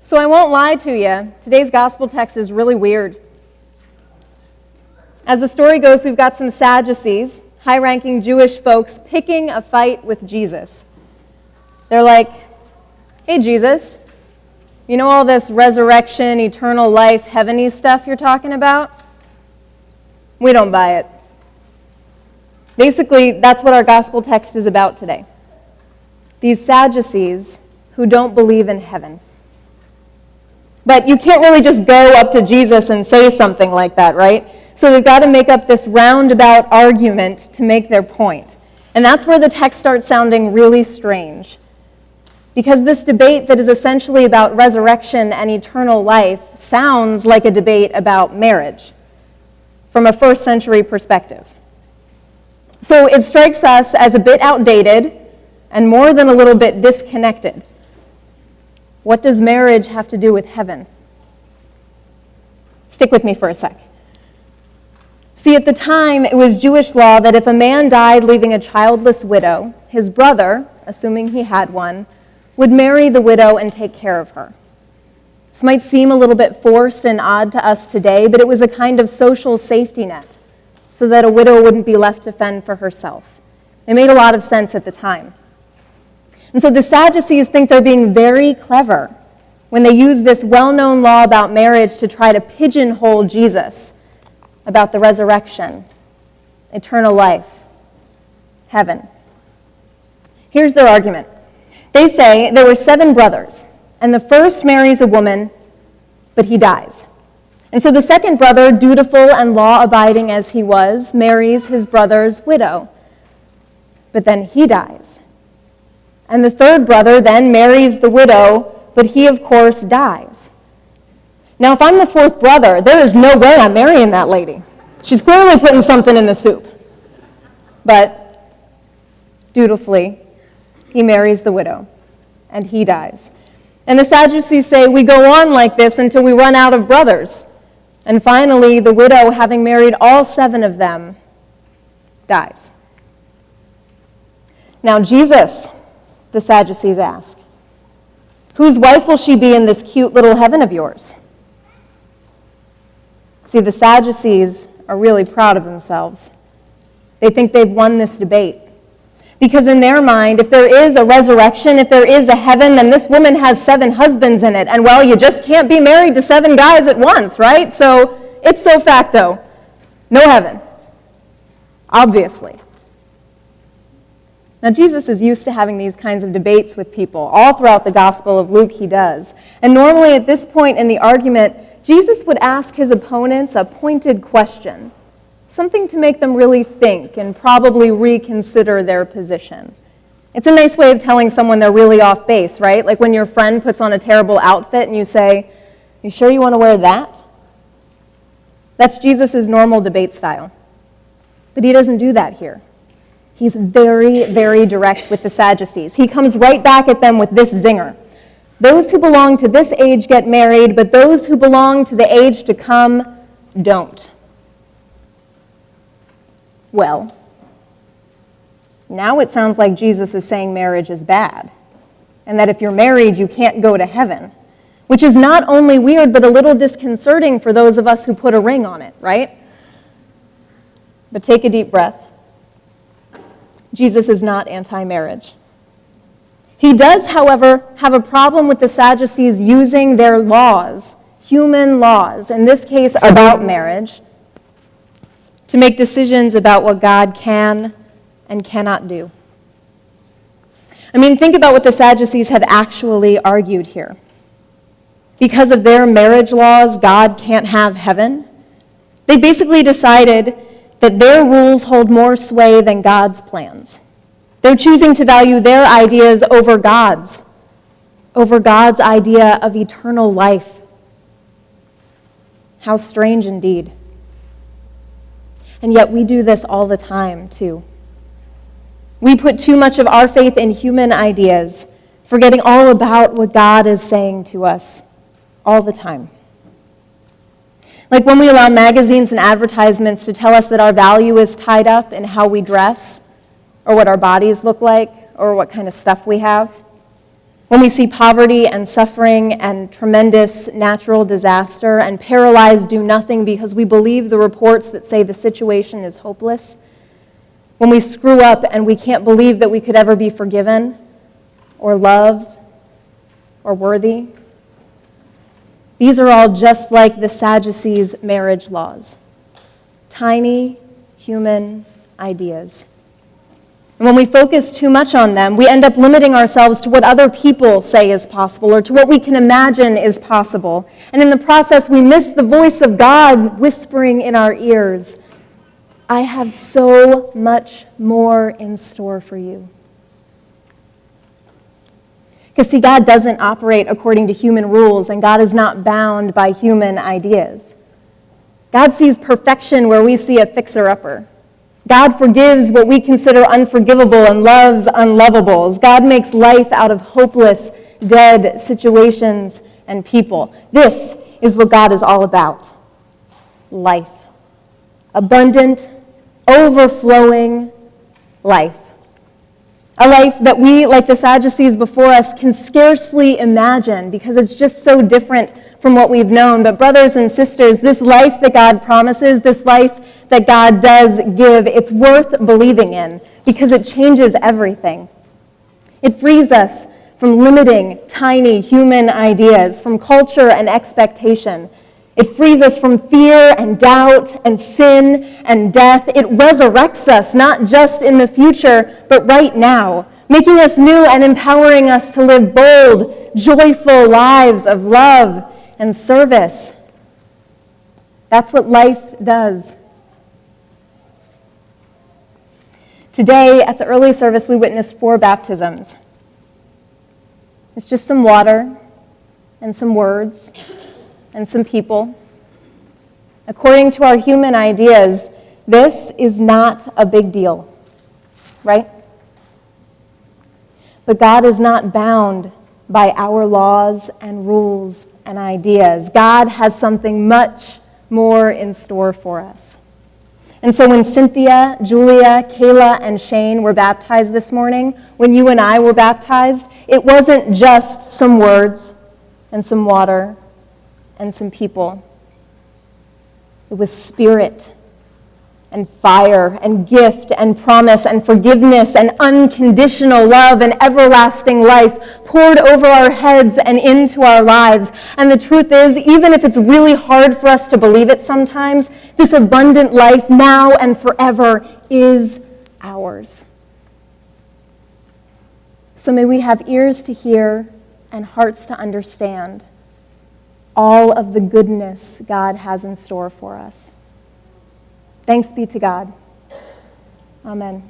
So I won't lie to you, today's gospel text is really weird. As the story goes, we've got some Sadducees, high-ranking Jewish folks, picking a fight with Jesus. They're like, hey, Jesus, you know all this resurrection, eternal life, heavenly stuff you're talking about? We don't buy it. Basically, that's what our gospel text is about today. These Sadducees who don't believe in heaven. But you can't really just go up to Jesus and say something like that, right? So they've got to make up this roundabout argument to make their point. And that's where the text starts sounding really strange. Because this debate that is essentially about resurrection and eternal life sounds like a debate about marriage from a first century perspective. So it strikes us as a bit outdated and more than a little bit disconnected. What does marriage have to do with heaven? Stick with me for a sec. See, at the time, it was Jewish law that if a man died leaving a childless widow, his brother, assuming he had one, would marry the widow and take care of her. This might seem a little bit forced and odd to us today, but it was a kind of social safety net so that a widow wouldn't be left to fend for herself. It made a lot of sense at the time. And so the Sadducees think they're being very clever when they use this well-known law about marriage to try to pigeonhole Jesus about the resurrection, eternal life, heaven. Here's their argument. They say there were 7 brothers, and the first marries a woman, but he dies. And so the second brother, dutiful and law-abiding as he was, marries his brother's widow, but then he dies. And the third brother then marries the widow, but he, of course, dies. Now, if I'm the fourth brother, there is no way I'm marrying that lady. She's clearly putting something in the soup. But dutifully, he marries the widow, and he dies. And the Sadducees say we go on like this until we run out of brothers. And finally, the widow, having married all 7 of them, dies. Now, Jesus, the Sadducees ask, whose wife will she be in this cute little heaven of yours? See, the Sadducees are really proud of themselves. They think they've won this debate. Because in their mind, if there is a resurrection, if there is a heaven, then this woman has 7 husbands in it. And well, you just can't be married to 7 guys at once, right? So, ipso facto, no heaven. Obviously. Now, Jesus is used to having these kinds of debates with people. All throughout the Gospel of Luke, he does. And normally at this point in the argument, Jesus would ask his opponents a pointed question, something to make them really think and probably reconsider their position. It's a nice way of telling someone they're really off base, right? Like when your friend puts on a terrible outfit and you say, you sure you want to wear that? That's Jesus' normal debate style. But he doesn't do that here. He's very, very direct with the Sadducees. He comes right back at them with this zinger. Those who belong to this age get married, but those who belong to the age to come don't. Well, now it sounds like Jesus is saying marriage is bad, and that if you're married, you can't go to heaven, which is not only weird, but a little disconcerting for those of us who put a ring on it, right? But take a deep breath. Jesus is not anti-marriage. He does, however, have a problem with the Sadducees using their laws, human laws, in this case about marriage, to make decisions about what God can and cannot do. I mean, think about what the Sadducees have actually argued here. Because of their marriage laws, God can't have heaven. They basically decided that their rules hold more sway than God's plans. They're choosing to value their ideas over God's idea of eternal life. How strange indeed. And yet we do this all the time, too. We put too much of our faith in human ideas, forgetting all about what God is saying to us all the time. Like when we allow magazines and advertisements to tell us that our value is tied up in how we dress, or what our bodies look like, or what kind of stuff we have. When we see poverty and suffering and tremendous natural disaster and paralyzed do nothing because we believe the reports that say the situation is hopeless, when we screw up and we can't believe that we could ever be forgiven or loved or worthy, these are all just like the Sadducees' marriage laws, tiny human ideas. And when we focus too much on them, we end up limiting ourselves to what other people say is possible or to what we can imagine is possible. And in the process, we miss the voice of God whispering in our ears, I have so much more in store for you. Because see, God doesn't operate according to human rules, and God is not bound by human ideas. God sees perfection where we see a fixer-upper. God forgives what we consider unforgivable and loves unlovables. God makes life out of hopeless, dead situations and people. This is what God is all about. Life. Abundant, overflowing life. A life that we, like the Sadducees before us, can scarcely imagine because it's just so different from what we've known. But brothers and sisters, this life that God promises, this life that God does give, it's worth believing in because it changes everything. It frees us from limiting, tiny human ideas, from culture and expectation. It frees us from fear and doubt and sin and death. It resurrects us, not just in the future, but right now, making us new and empowering us to live bold, joyful lives of love and service. That's what life does. Today, at the early service, we witnessed 4 baptisms. It's just some water and some words and some people. According to our human ideas, this is not a big deal, right? But God is not bound by our laws and rules and ideas. God has something much more in store for us. And so when Cynthia, Julia, Kayla, and Shane were baptized this morning, when you and I were baptized, it wasn't just some words and some water and some people. It was spirit and fire and gift and promise and forgiveness and unconditional love and everlasting life poured over our heads and into our lives. And the truth is, even if it's really hard for us to believe it sometimes, this abundant life now and forever is ours. So may we have ears to hear and hearts to understand all of the goodness God has in store for us. Thanks be to God. Amen.